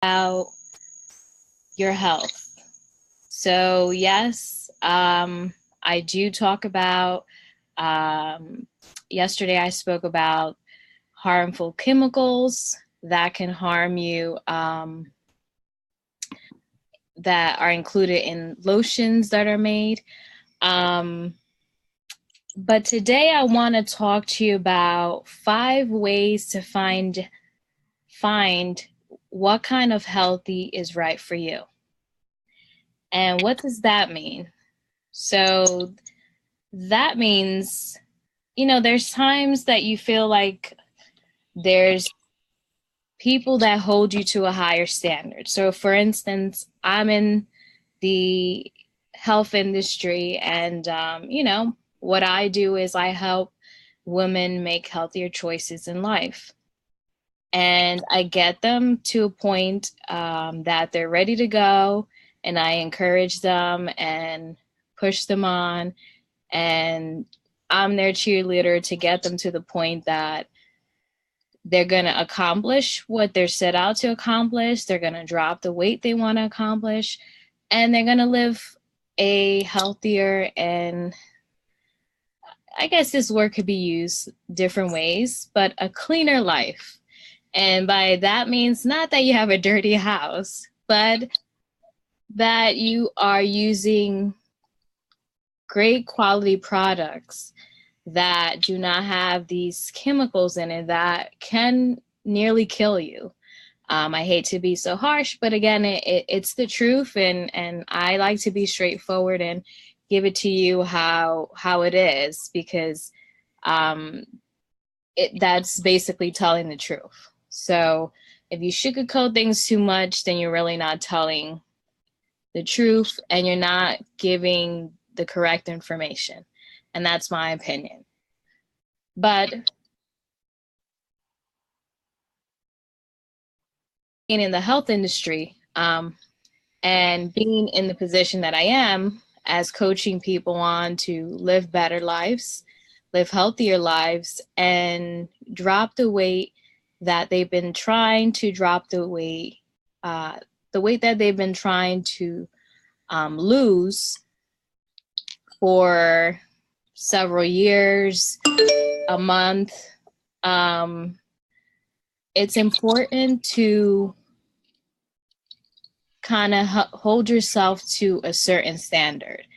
about your health. So, yes, I do talk about, um, yesterday I spoke about harmful chemicals that can harm you, that are included in lotions that are made. Um, but today I want to talk to you about 5 ways to find what kind of healthy is right for you. And what does that mean? So that means, there's times that you feel like there's people that hold you to a higher standard. So, for instance, I'm in the health industry, and, what I do is I help women make healthier choices in life. And I get them to a point that they're ready to go, and I encourage them and push them on, and I'm their cheerleader to get them to the point that they're going to accomplish what they're set out to accomplish. They're going to drop the weight they want to accomplish, and they're going to live a healthier, and I guess this word could be used different ways, but a cleaner life. And by that means not that you have a dirty house, but that you are using great quality products that do not have these chemicals in it that can nearly kill you. I hate to be so harsh, but again, it's the truth, and I like to be straightforward and give it to you how it is, because um, that's basically telling the truth. So if you sugarcoat things too much, then you're really not telling the truth, and you're not giving the correct information. And that's my opinion. But being in the health industry, and being in the position that I am as coaching people on to live better lives, live healthier lives, and drop the weight that they've been trying to drop the weight that they've been trying to lose for several years, a month. Um, it's important to kind of hold yourself to a certain standard.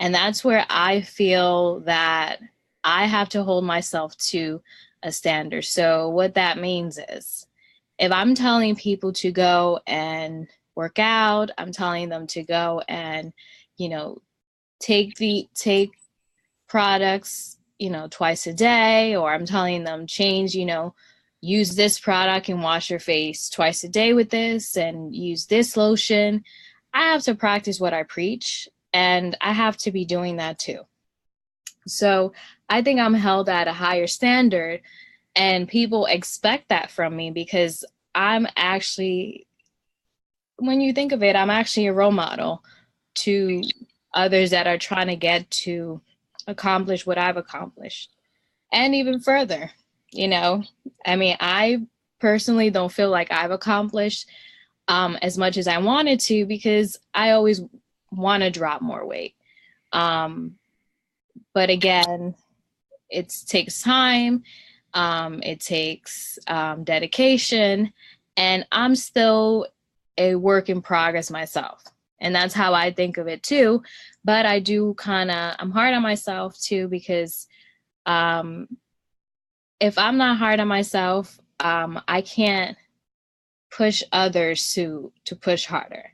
And that's where I feel that I have to hold myself to a standard. So, what that means is if I'm telling people to go and work out, I'm telling them to go and, you know, take products, twice a day, or I'm telling them change, use this product and wash your face twice a day with this and use this lotion. I have to practice what I preach, and I have to be doing that too. So I think I'm held at a higher standard, and people expect that from me because I'm actually, when you think of it, I'm actually a role model to others that are trying to get to accomplish what I've accomplished and even further. You know, I mean, I personally don't feel like I've accomplished as much as I wanted to, because I always want to drop more weight. Um, but again, it takes time, it takes dedication, and I'm still a work in progress myself. And that's how I think of it too. But I do I'm hard on myself too, because um, if I'm not hard on myself, I can't push others to push harder.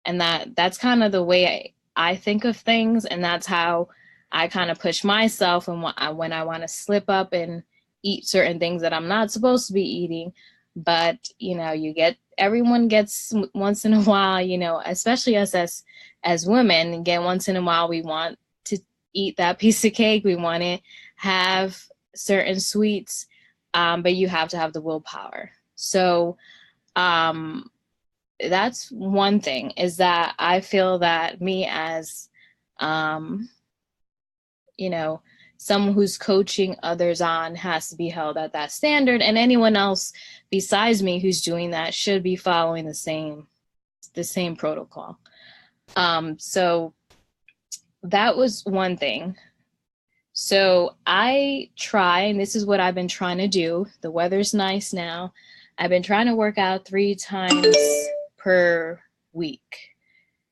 And that's kind of the way I think of things, and that's how I kind of push myself. And when I want to slip up and eat certain things that I'm not supposed to be eating, but everyone gets once in a while, especially us as women, and get once in a while we want to eat that piece of cake, we want to have certain sweets, but you have to have the willpower. So um, that's one thing, is that I feel that me as, um, you know, someone who's coaching others on has to be held at that standard, and anyone else besides me who's doing that should be following the same protocol. So that was one thing. So I try, and this is what I've been trying to do. The weather's nice now. I've been trying to work out 3 times per week.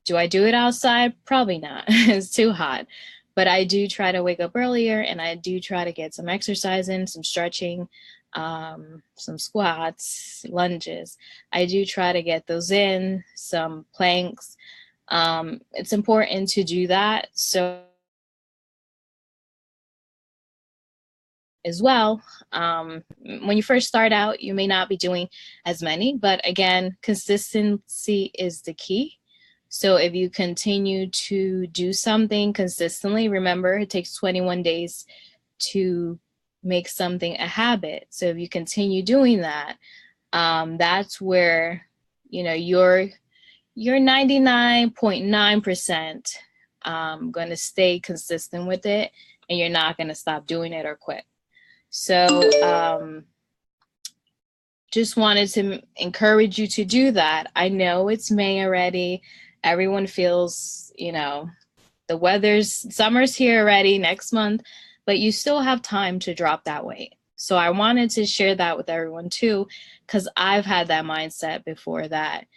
Do I do it outside? Probably not. It's too hot. But I do try to wake up earlier, and I do try to get some exercise in, some stretching, some squats, lunges. I do try to get those in, some planks. It's important to do that. So as well, when you first start out, you may not be doing as many, but again, consistency is the key. So if you continue to do something consistently, remember it takes 21 days to make something a habit. So if you continue doing that, that's where, you know, you're 99.9% going to stay consistent with it, and you're not going to stop doing it or quit. So just wanted to encourage you to do that. I know it's May already. Everyone feels, you know, summer's here already next month, but you still have time to drop that weight. So I wanted to share that with everyone too, because I've had that mindset before that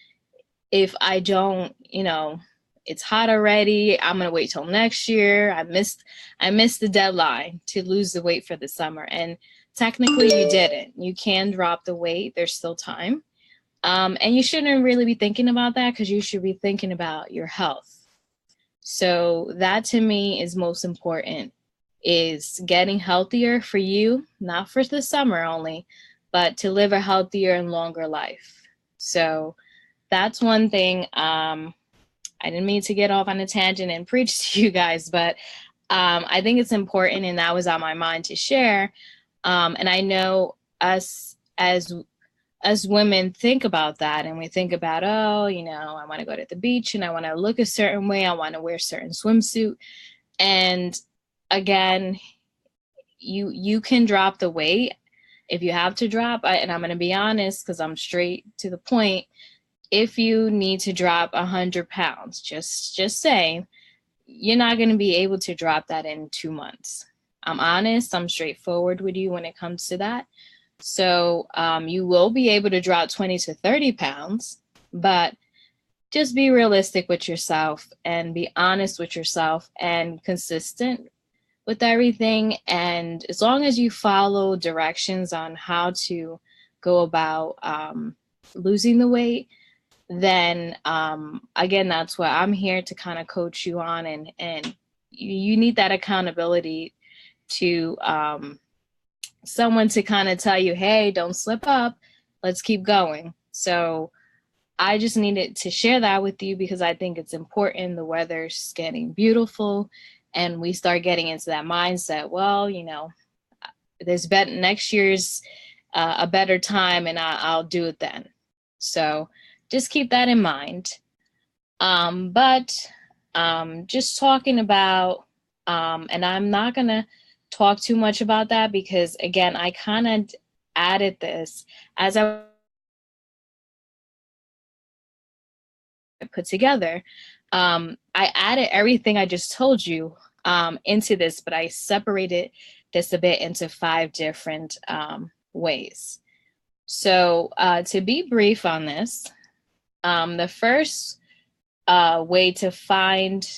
if I don't, you know, it's hot already, I'm going to wait till next year. I missed the deadline to lose the weight for the summer. And technically you didn't. You can drop the weight. There's still time. And you shouldn't really be thinking about that, because you should be thinking about your health. So that to me is most important, is getting healthier for you, not for the summer only, but to live a healthier and longer life. So that's one thing. I didn't mean to get off on a tangent and preach to you guys, but I think it's important, and that was on my mind to share. And I know us as women think about that, and we think about, oh, you know, I want to go to the beach and I want to look a certain way. I want to wear a certain swimsuit. And again, you can drop the weight if you have to drop. And I'm going to be honest, because I'm straight to the point. If you need to drop 100 pounds, just saying, you're not going to be able to drop that in 2 months. I'm honest. I'm straightforward with you when it comes to that. So you will be able to drop 20 to 30 pounds, but just be realistic with yourself and be honest with yourself and consistent with everything. And as long as you follow directions on how to go about losing the weight, then again, that's what I'm here to kind of coach you on. And you need that accountability to someone to kind of tell you, hey, don't slip up, let's keep going. So I just needed to share that with you, because I think it's important. The weather's getting beautiful, and we start getting into that mindset, well, you know, next year's a better time, and I'll do it then. So just keep that in mind. But just talking about, and I'm not going to talk too much about that, because again, I kind of added this as I put together. I added everything I just told you into this, but I separated this a bit into 5 different ways. So to be brief on this, the first way to find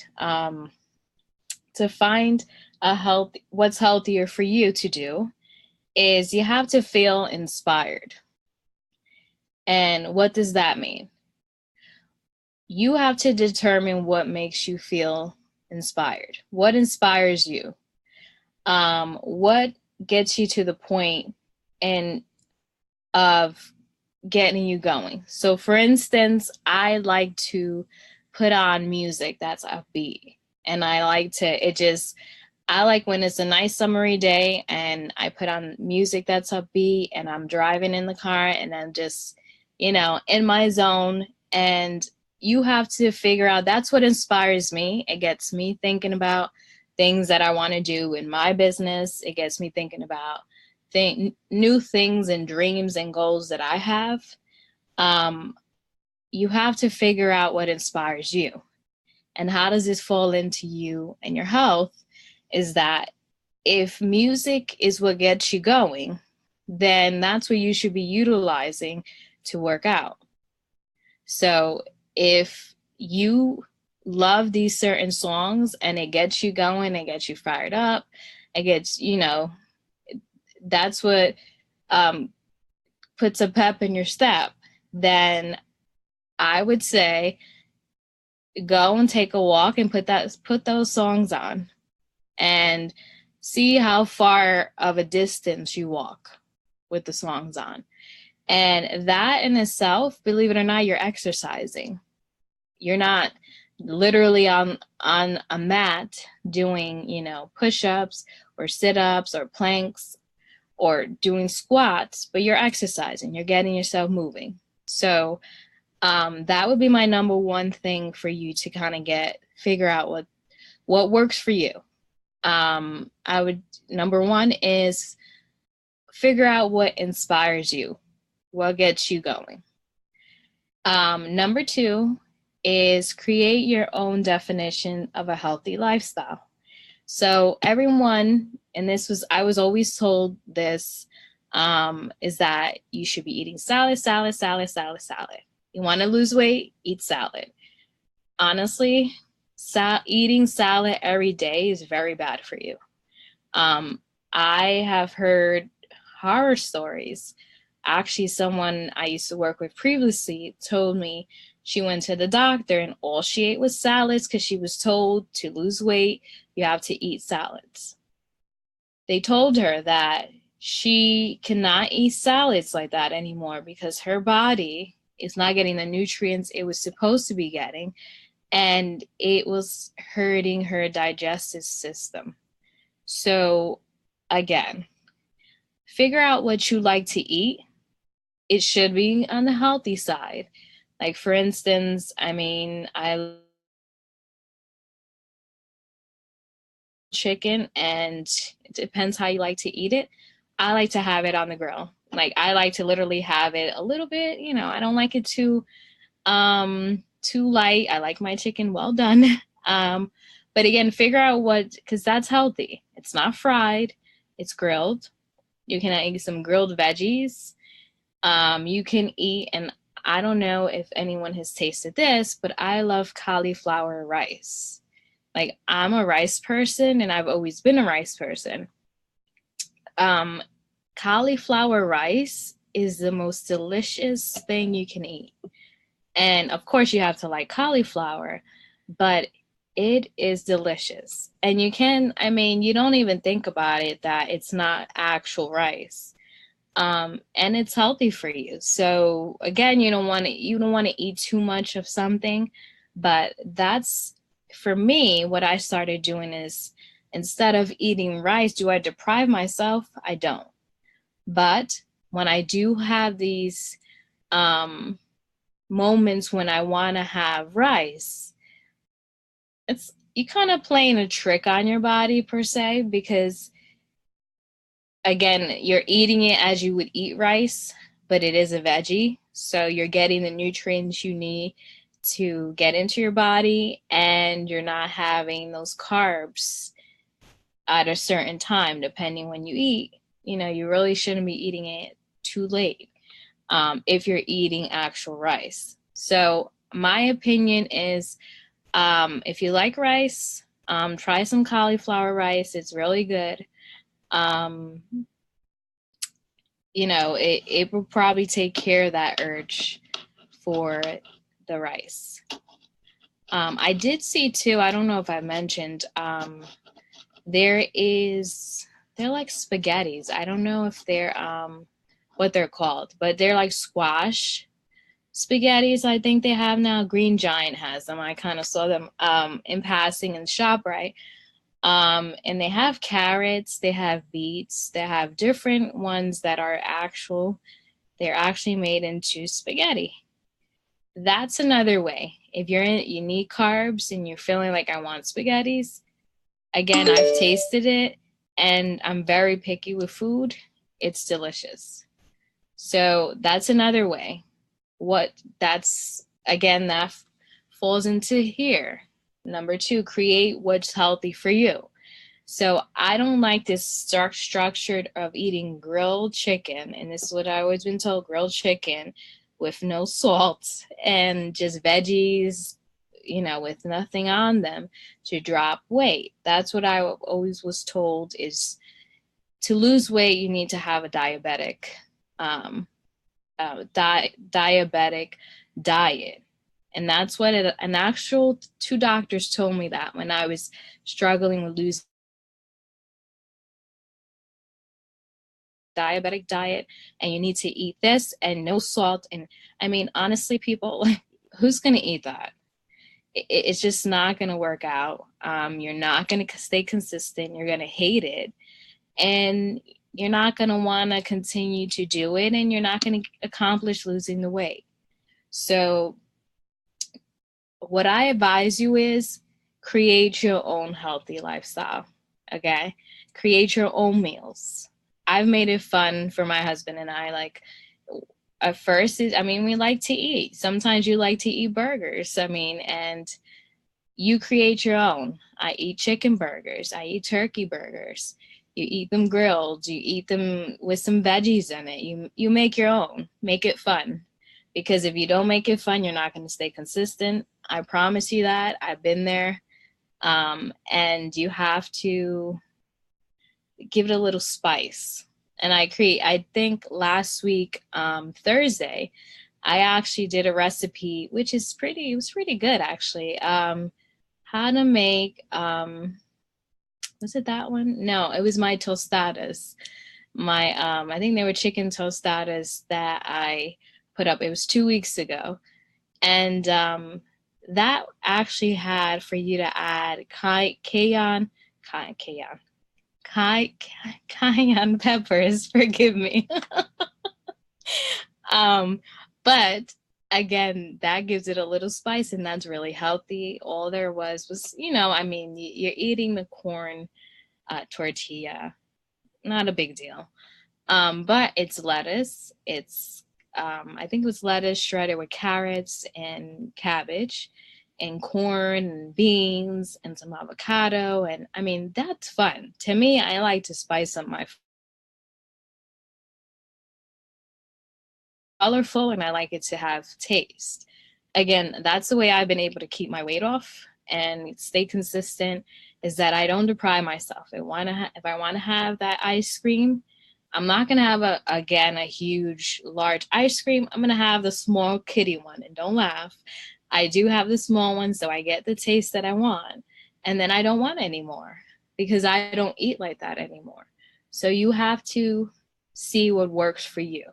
what's healthier for you to do is you have to feel inspired. And what does that mean? You have to determine what makes you feel inspired. What inspires you? What gets you to the point of getting you going? So for instance, I like to put on music that's upbeat. And I like when it's a nice summery day and I put on music that's upbeat and I'm driving in the car and I'm just, you know, in my zone. And you have to figure out, that's what inspires me. It gets me thinking about things that I want to do in my business. It gets me thinking about new things and dreams and goals that I have. Um, you have to figure out what inspires you. And how does this fall into you and your health? Is that if music is what gets you going, then that's what you should be utilizing to work out. So if you love these certain songs and it gets you going, it gets you fired up, it gets, that's what puts a pep in your step, then I would say go and take a walk and put those songs on and see how far of a distance you walk with the songs on. And that in itself, believe it or not, you're exercising. You're not literally on a mat doing, push-ups or sit-ups or planks or doing squats, but you're exercising. You're getting yourself moving. So that would be my number one thing for you to kind of figure out what works for you. Number one is figure out what inspires you, what gets you going. Number two is create your own definition of a healthy lifestyle. So everyone, and I was always told this, is that you should be eating salad, salad, salad, salad, salad. You want to lose weight, eat salad. Honestly, eating salad every day is very bad for you. I have heard horror stories. Actually, someone I used to work with previously told me she went to the doctor and all she ate was salads because she was told to lose weight, you have to eat salads. They told her that she cannot eat salads like that anymore because her body is not getting the nutrients it was supposed to be getting, and it was hurting her digestive system. So again, figure out what you like to eat. It should be on the healthy side. Like, for instance, I chicken, and it depends how you like to eat it. I like to have it on the grill. Like, I like to literally have it a little bit, I don't like it too light. I like my chicken well done. But again, figure out because that's healthy. It's not fried, it's grilled. You can eat some grilled veggies. You can eat, and I don't know if anyone has tasted this, but I love cauliflower rice. Like, I'm a rice person and I've always been a rice person. Cauliflower rice is the most delicious thing you can eat. And of course you have to like cauliflower, but it is delicious. And you don't even think about it that it's not actual rice. And it's healthy for you. So again, you don't want to eat too much of something, but that's, for me, what I started doing is, instead of eating rice, do I deprive myself? I don't. But when I do have these moments when I want to have rice, you kind of playing a trick on your body per se, because again, you're eating it as you would eat rice, but it is a veggie. So you're getting the nutrients you need to get into your body, and you're not having those carbs at a certain time, depending when you eat. You really shouldn't be eating it too late if you're eating actual rice. So my opinion is, if you like rice, try some cauliflower rice. It's really good. It will probably take care of that urge for the rice. I did see too, I don't know if I mentioned, they're like spaghettis. I don't know if they're what they're called, but they're like squash spaghettis. I think they have now. Green Giant has them. I kind of saw them in passing in ShopRite. And they have carrots, they have beets, they have different ones that are they're actually made into spaghetti. That's another way. If you need carbs and you're feeling like I want spaghettis, Again, I've tasted it and I'm very picky with food. It's delicious. So that's another way. What that's again, that falls into here. Number two, create what's healthy for you. So I don't like this structured of eating grilled chicken, and this is what I always been told: grilled chicken with no salt and just veggies, with nothing on them to drop weight. That's what I always was told: is to lose weight, you need to have a um, diabetic diet. And that's what an actual two doctors told me that when I was struggling with losing diabetic diet, and you need to eat this and no salt. And I mean, honestly, people, who's going to eat that? It's just not going to work out. You're not going to stay consistent. You're going to hate it. And you're not going to want to continue to do it. And you're not going to accomplish losing the weight. So what I advise you is create your own healthy lifestyle. Okay. Create your own meals. I've made it fun for my husband and I. Like, at first, we like to eat. Sometimes you like to eat burgers. And you create your own. I eat chicken burgers. I eat turkey burgers. You eat them grilled. You eat them with some veggies in it. You make your own. Make it fun. Because if you don't make it fun, you're not going to stay consistent. I promise you that. I've been there. And you have to give it a little spice. And I think last week, Thursday, I actually did a recipe, which is it was pretty good actually. How to make, was it that one? No, it was my tostadas. I think they were chicken tostadas that I put up. It was 2 weeks ago. And that actually had for you to add cayenne peppers, forgive me. But again, that gives it a little spice, and that's really healthy. All there was, you're eating the corn tortilla, not a big deal. But it's lettuce. I think it was lettuce shredded with carrots and cabbage and corn and beans and some avocado. And that's fun. To me, I like to spice up my colorful, and I like it to have taste. Again, that's the way I've been able to keep my weight off and stay consistent, is that I don't deprive myself. If I want to have that ice cream, I'm not going to have a huge, large ice cream. I'm going to have the small kitty one. And don't laugh. I do have the small one, so I get the taste that I want. And then I don't want any more because I don't eat like that anymore. So you have to see what works for you.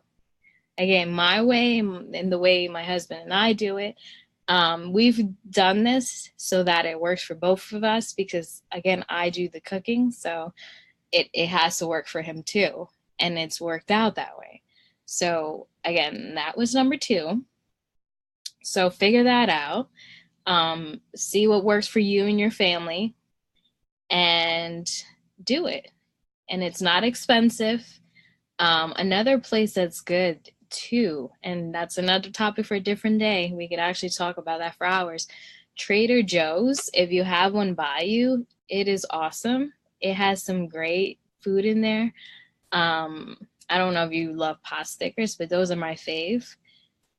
Again, my way and the way my husband and I do it. We've done this so that it works for both of us because, again, I do the cooking. So it has to work for him too. And it's worked out that way. So again, that was number 2. So figure that out. See what works for you and your family and do it. And it's not expensive. Another place that's good too, and that's another topic for a different day. We could actually talk about that for hours. Trader Joe's, if you have one by you, it is awesome. It has some great food in there. I don't know if you love pot stickers, but those are my fave.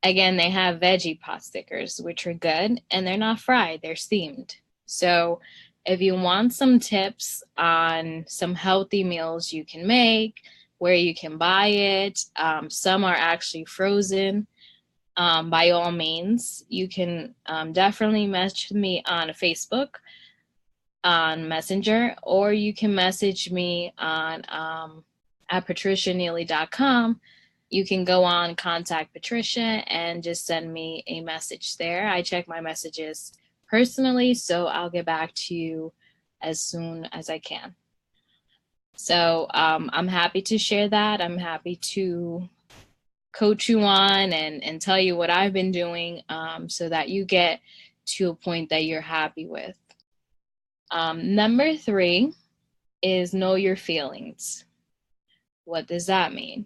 Again, they have veggie pot stickers, which are good, and they're not fried, they're steamed. So if you want some tips on some healthy meals you can make, where you can buy it, some are actually frozen. By all means, you can definitely message me on Facebook, on Messenger, or you can message me on at patricianeely.com. You can go on Contact Patricia and just send me a message there. I check my messages personally, so I'll get back to you as soon as I can. So I'm happy to share that. I'm happy to coach you on and tell you what I've been doing so that you get to a point that you're happy with. Number 3 is know your feelings. What does that mean?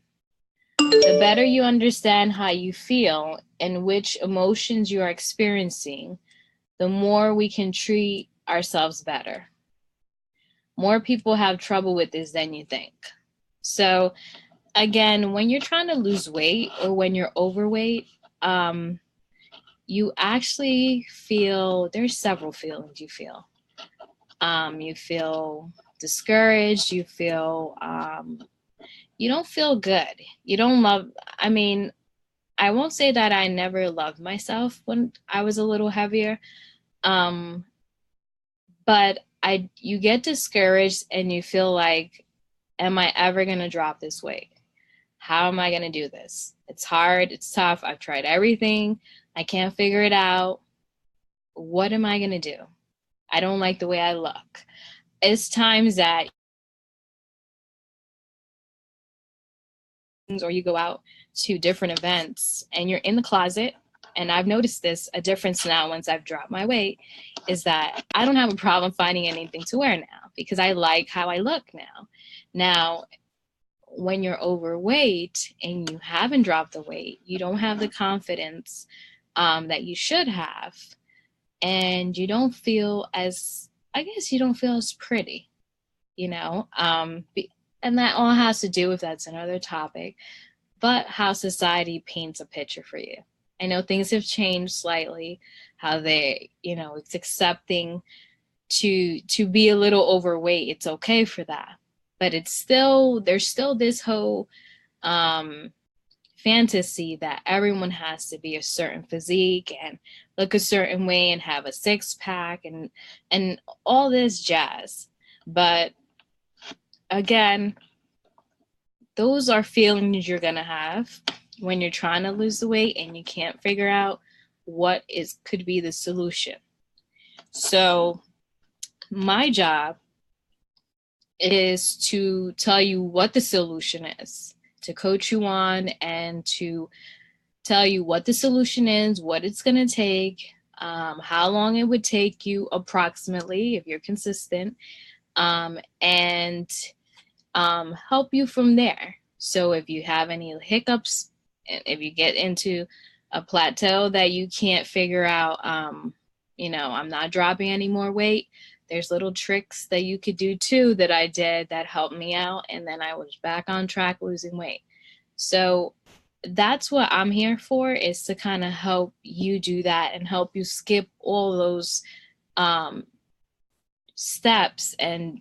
The better you understand how you feel and which emotions you are experiencing, the more we can treat ourselves better. More people have trouble with this than you think. So, again, when you're trying to lose weight or when you're overweight, you actually feel there's several feelings you feel. You feel discouraged, you feel you don't feel good. You don't love, I mean, I won't say that I never loved myself when I was a little heavier. Um, but you get discouraged and you feel like, am I ever going to drop this weight? How am I going to do this? It's hard. It's tough. I've tried everything. I can't figure it out. What am I going to do? I don't like the way I look. It's times that or you go out to different events and you're in the closet, and I've noticed this, a difference now once I've dropped my weight, is that I don't have a problem finding anything to wear now because I like how I look now. Now, when you're overweight and you haven't dropped the weight, you don't have the confidence that you should have, and you don't feel as, I guess you don't feel as pretty, you know? And that all has to do with, that's another topic, but how society paints a picture for you. I know things have changed slightly, how they, it's accepting to be a little overweight. It's okay for that. But there's still this whole fantasy that everyone has to be a certain physique and look a certain way and have a six pack and all this jazz. But again, those are feelings you're gonna have when you're trying to lose the weight and you can't figure out what could be the solution. So my job is to tell you what the solution is, to coach you on and to tell you what the solution is, what it's going to take, how long it would take you approximately if you're consistent, and help you from there. So if you have any hiccups, if you get into a plateau that you can't figure out, I'm not dropping any more weight, there's little tricks that you could do too that I did that helped me out. And then I was back on track losing weight. So that's what I'm here for, is to kind of help you do that and help you skip all those steps and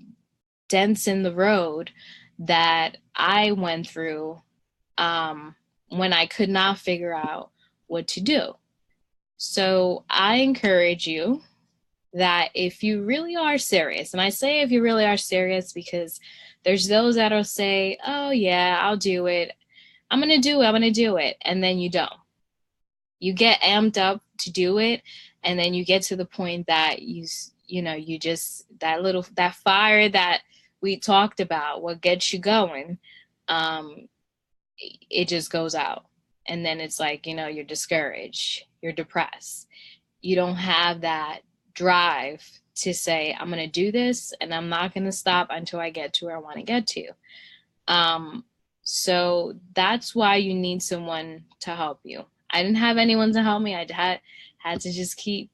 dents in the road that I went through when I could not figure out what to do. So I encourage you that if you really are serious, and I say if you really are serious because there's those that'll say, oh yeah, I'll do it. I'm going to do it. And then you don't. You get amped up to do it. And then you get to the point that you just, that fire that we talked about, what gets you going, it just goes out. And then it's like, you're discouraged, you're depressed. You don't have that drive to say, I'm going to do this and I'm not going to stop until I get to where I want to get to. So that's why you need someone to help you. I didn't have anyone to help me. I had to just keep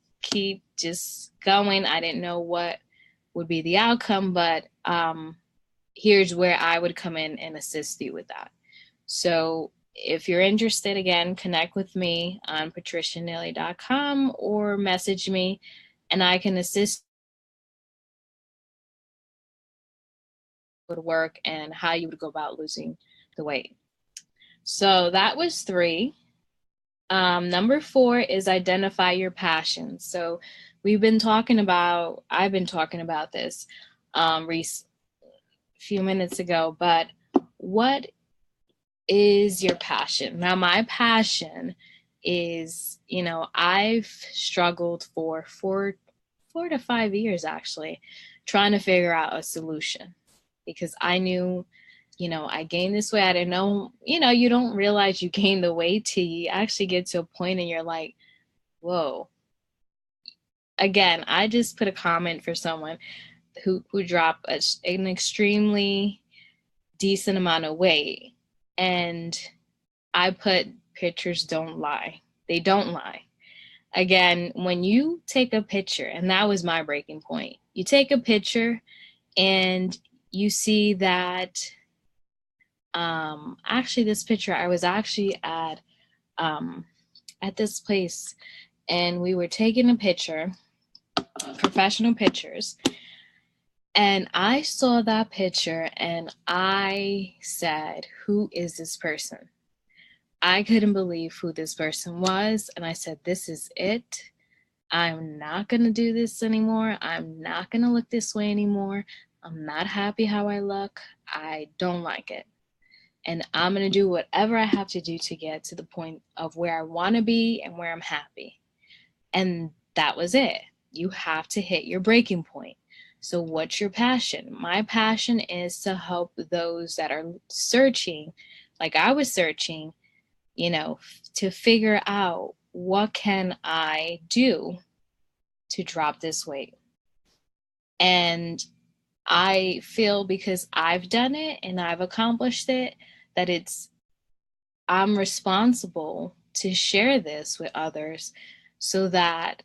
just going. I didn't know what would be the outcome, but here's where I would come in and assist you with that. So if you're interested, again, connect with me on patricianelly.com or message me and I can assist you with work and how you would go about losing the weight. So that was 3. Number 4 is identify your passions. So I've been talking about this a few minutes ago, but what is your passion? Now, my passion is, I've struggled for 4 to 5 years actually, trying to figure out a solution because I knew, I gained this weight. I didn't know, you don't realize you gain the weight till you actually get to a point and you're like, whoa, again, I just put a comment for someone who dropped an extremely decent amount of weight, and I put pictures don't lie. They don't lie. Again, when you take a picture, and that was my breaking point, you take a picture and you see that actually this picture, I was actually at this place, and we were taking a picture, professional pictures, and I saw that picture and I said, who is this person? I couldn't believe who this person was, and I said, this is it. I'm not going to do this anymore. I'm not going to look this way anymore. I'm not happy how I look. I don't like it. And I'm going to do whatever I have to do to get to the point of where I want to be and where I'm happy. And that was it. You have to hit your breaking point. So, what's your passion? My passion is to help those that are searching, like I was searching, to figure out what can I do to drop this weight. And I feel because I've done it and I've accomplished it, that I'm responsible to share this with others so that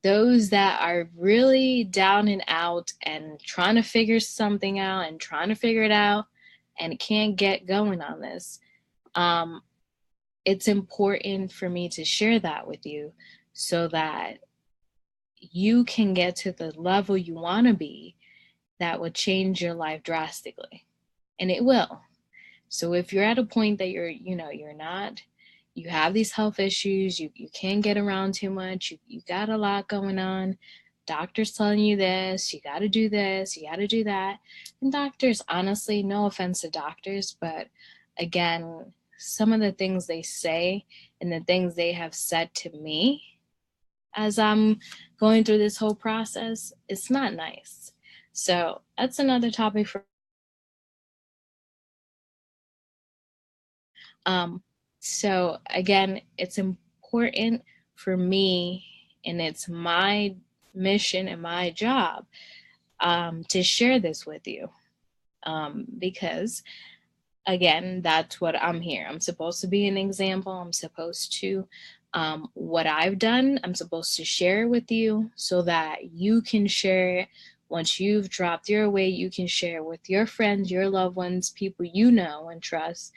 those that are really down and out and trying to figure something out and trying to figure it out and can't get going on this, it's important for me to share that with you so that you can get to the level you want to be that will change your life drastically. And it will. So if you're at a point that you're not, you have these health issues, you can't get around too much, you got a lot going on, doctors telling you this, you got to do this, you got to do that. And doctors, honestly, no offense to doctors, but again, some of the things they say and the things they have said to me as I'm going through this whole process, it's not nice. So that's another topic for so again, it's important for me, and it's my mission and my job to share this with you because again, that's what I'm here. I'm supposed to be an example. I'm supposed to what I've done, I'm supposed to share with you so that you can share it. Once you've dropped your weight, you can share with your friends, your loved ones, people you know and trust,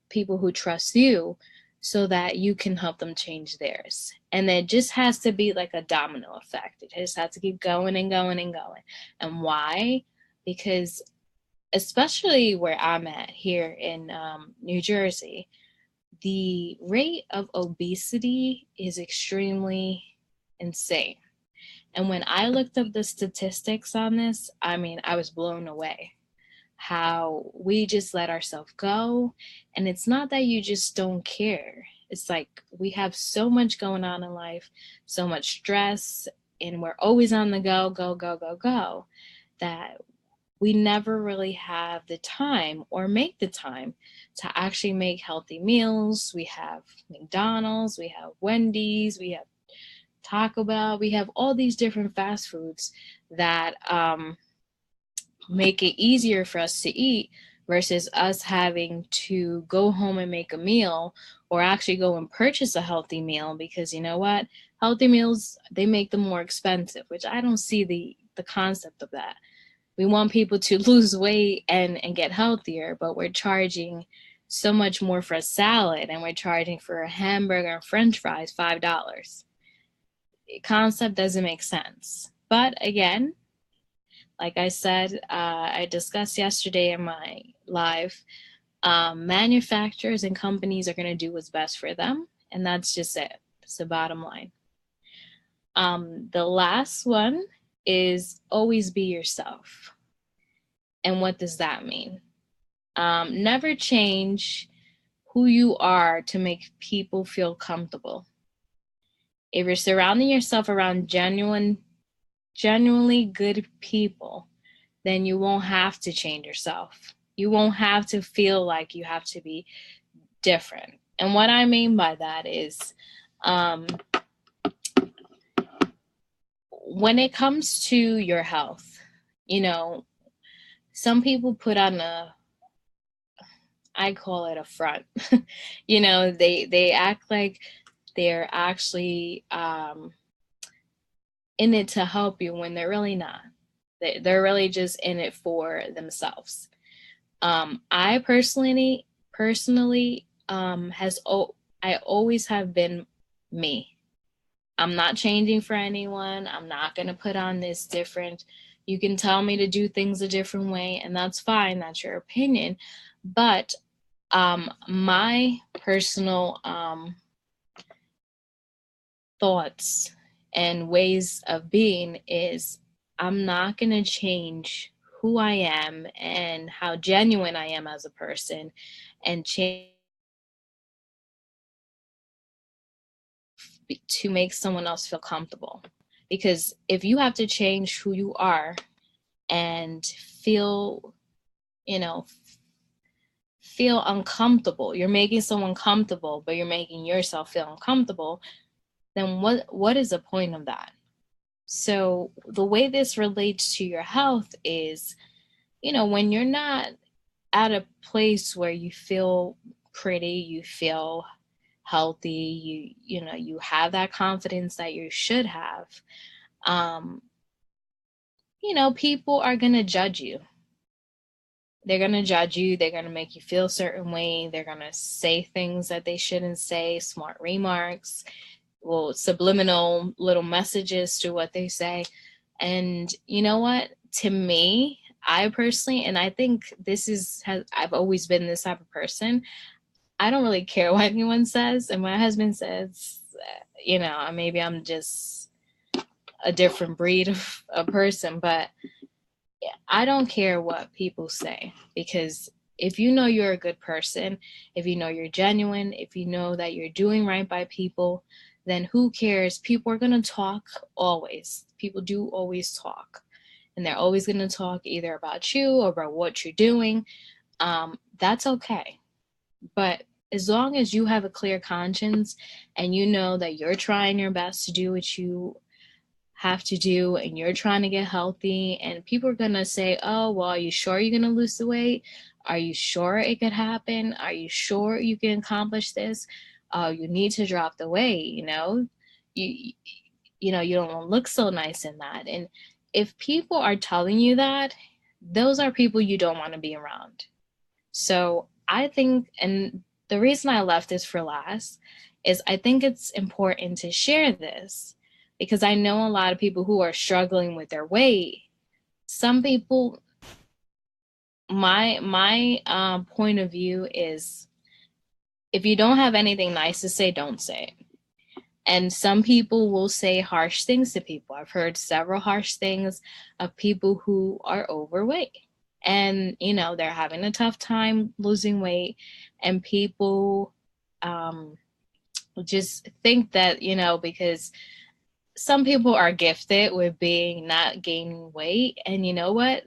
people who trust you, so that you can help them change theirs. And it just has to be like a domino effect. It just has to keep going and going and going. And why? Because especially where I'm at here in New Jersey, the rate of obesity is extremely insane. And when I looked up the statistics on this, I mean, I was blown away how we just let ourselves go. And it's not that you just don't care. It's like we have so much going on in life, so much stress, and we're always on the go, go, go, go, go, that we never really have the time or make the time to actually make healthy meals. We have McDonald's, we have Wendy's, we have Taco Bell, we have all these different fast foods that make it easier for us to eat versus us having to go home and make a meal or actually go and purchase a healthy meal, because you know what? Healthy meals, they make them more expensive, which I don't see the concept of that. We want people to lose weight and get healthier, but we're charging so much more for a salad, and we're charging for a hamburger and french fries $5. The concept doesn't make sense. But again, like I said, I discussed yesterday in my live, manufacturers and companies are going to do what's best for them. And that's just it. It's the bottom line. The last one is always be yourself. And what does that mean? Never change who you are to make people feel comfortable. If you're surrounding yourself around genuinely good people, then you won't have to change yourself. You won't have to feel like you have to be different. And what I mean by that is when it comes to your health, you know, some people put on I call it a front. They act like they're actually in it to help you when they're really not. They're really just in it for themselves. I personally I always have been me. I'm not changing for anyone. I'm not going to put on this different. You can tell me to do things a different way, and that's fine. That's your opinion. But my personal thoughts and ways of being is I'm not going to change who I am and how genuine I am as a person and change to make someone else feel comfortable. Because if you have to change who you are and feel, you know, feel uncomfortable, you're making someone comfortable, but you're making yourself feel uncomfortable, then what is the point of that? So the way this relates to your health is, when you're not at a place where you feel pretty, you feel healthy, you have that confidence that you should have, um, people are going to judge you. They're going to judge you. They're going to make you feel a certain way. They're going to say things that they shouldn't say, smart remarks, well, subliminal little messages to what they say. And you know what? To me, I personally, and I think I've always been this type of person. I don't really care what anyone says. And my husband says, maybe I'm just a different breed of a person, but I don't care what people say, because if you know you're a good person, if you know you're genuine, if you know that you're doing right by people, then who cares? People are going to talk always. People do always talk. And they're always going to talk either about you or about what you're doing. That's okay. But as long as you have a clear conscience and you know that you're trying your best to do what you have to do and you're trying to get healthy, and people are going to say, oh, well, are you sure you're going to lose the weight? Are you sure it could happen? Are you sure you can accomplish this? You need to drop the weight, you you don't look so nice in that. And if people are telling you that, those are people you don't want to be around. So I think, and the reason I left this for last is I think it's important to share this, because I know a lot of people who are struggling with their weight. Some people, my point of view is, if you don't have anything nice to say, don't say it. And some people will say harsh things to people. I've heard several harsh things of people who are overweight. And, they're having a tough time losing weight. And people just think that, because some people are gifted with being not gaining weight. And you know what?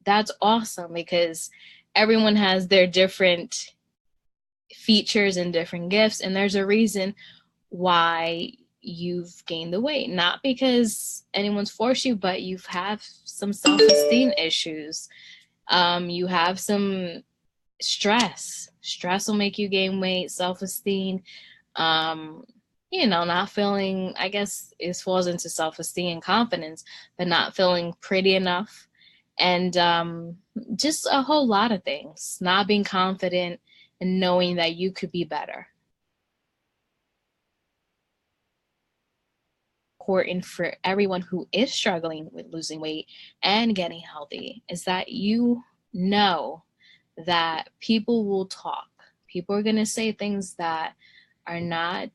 That's awesome, because everyone has their different features and different gifts. And there's a reason why you've gained the weight, not because anyone's forced you, but you have some self-esteem issues. You have some stress will make you gain weight, self-esteem, not feeling, I guess it falls into self-esteem and confidence, but not feeling pretty enough. And just a whole lot of things, not being confident and knowing that you could be better. Important for everyone who is struggling with losing weight and getting healthy is that you know that people will talk. People are going to say things that are not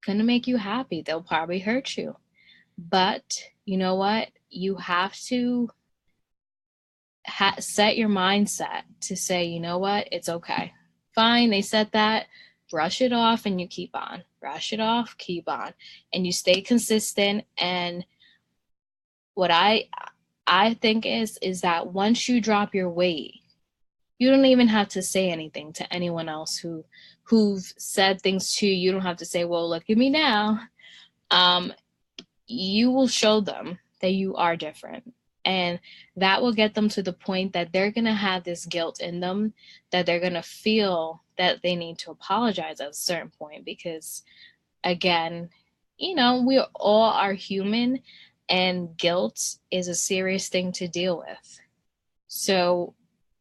going to make you happy. They'll probably hurt you. But you know what? You have to set your mindset to say, you know what? It's okay. Fine, they said that. Brush it off and you keep on. Brush it off, keep on. And you stay consistent. And what I think is that once you drop your weight, you don't even have to say anything to anyone else who've said things to you. You don't have to say, well, look at me now. you will show them that you are different. And that will get them to the point that they're going to have this guilt in them, that they're going to feel that they need to apologize at a certain point. Because, again, we all are human, and guilt is a serious thing to deal with. So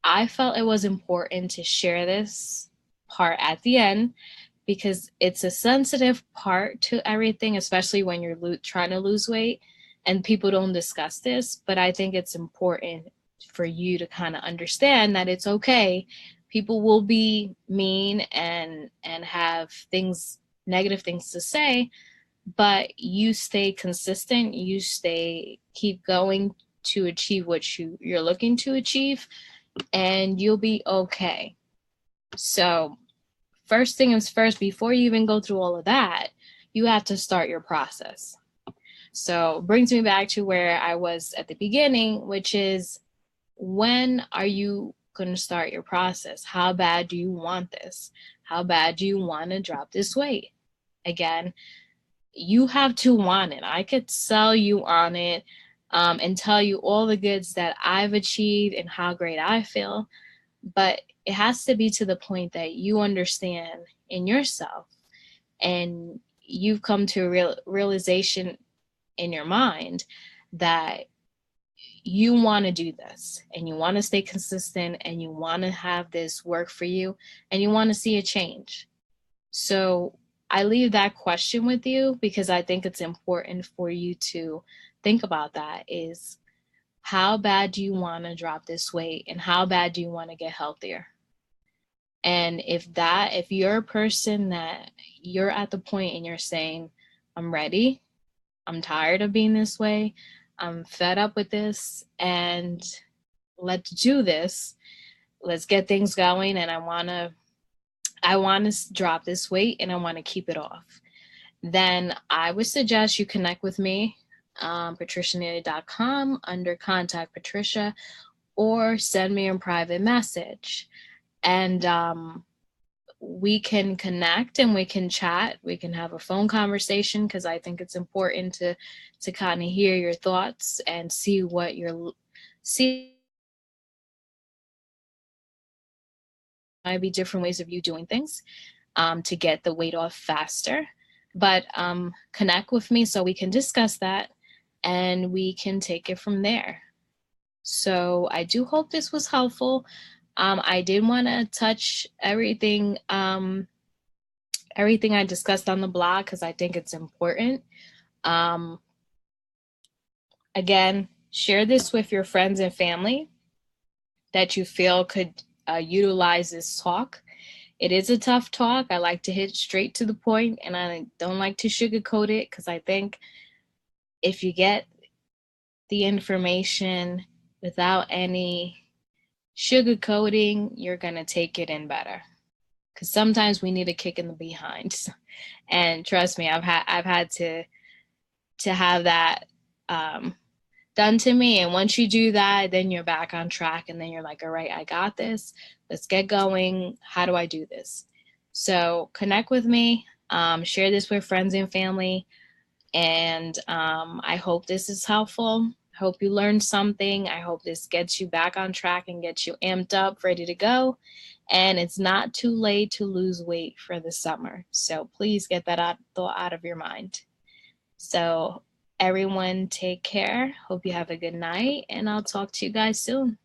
I felt it was important to share this part at the end, because it's a sensitive part to everything, especially when you're trying to lose weight and people don't discuss this. But I think it's important for you to kind of understand that it's okay. People will be mean and have negative things to say, but you stay consistent, keep going to achieve what you're looking to achieve, and you'll be okay. So first thing is first, before you even go through all of that, you have to start your process. So brings me back to where I was at the beginning, which is, when are you going to start your process? How bad do you want this? How bad do you want to drop this weight? Again, you have to want it. I could sell you on it, and tell you all the goods that I've achieved and how great I feel. But it has to be to the point that you understand in yourself, and you've come to a realization in your mind that you want to do this, and you want to stay consistent, and you want to have this work for you, and you want to see a change. So I leave that question with you, because I think it's important for you to think about that, is how bad do you want to drop this weight, and how bad do you want to get healthier? And if you're a person that you're at the point and you're saying, I'm ready, I'm tired of being this way, I'm fed up with this, and let's do this, let's get things going, and I want to drop this weight, and I want to keep it off, then I would suggest you connect with me, patricianeely.com, under Contact Patricia, or send me a private message. And we can connect and we can chat. We can have a phone conversation, because I think it's important to kind of hear your thoughts and see might be different ways of you doing things, to get the weight off faster. But connect with me so we can discuss that, and we can take it from there. So I do hope this was helpful. I did want to touch everything I discussed on the blog, because I think it's important. Um, Again, share this with your friends and family that you feel could utilize this talk. It is a tough talk. I like to hit straight to the point, and I don't like to sugarcoat it, because I think if you get the information without any sugarcoating, you're going to take it in better. Because sometimes we need a kick in the behind. And trust me, I've had to have that done to me. And once you do that, then you're back on track, and then you're like, all right, I got this. Let's get going. How do I do this? So connect with me, share this with friends and family, and I hope this is helpful. I hope you learned something. I hope this gets you back on track and gets you amped up, ready to go. And it's not too late to lose weight for the summer. So please get that thought out of your mind. So everyone, take care. Hope you have a good night, and I'll talk to you guys soon.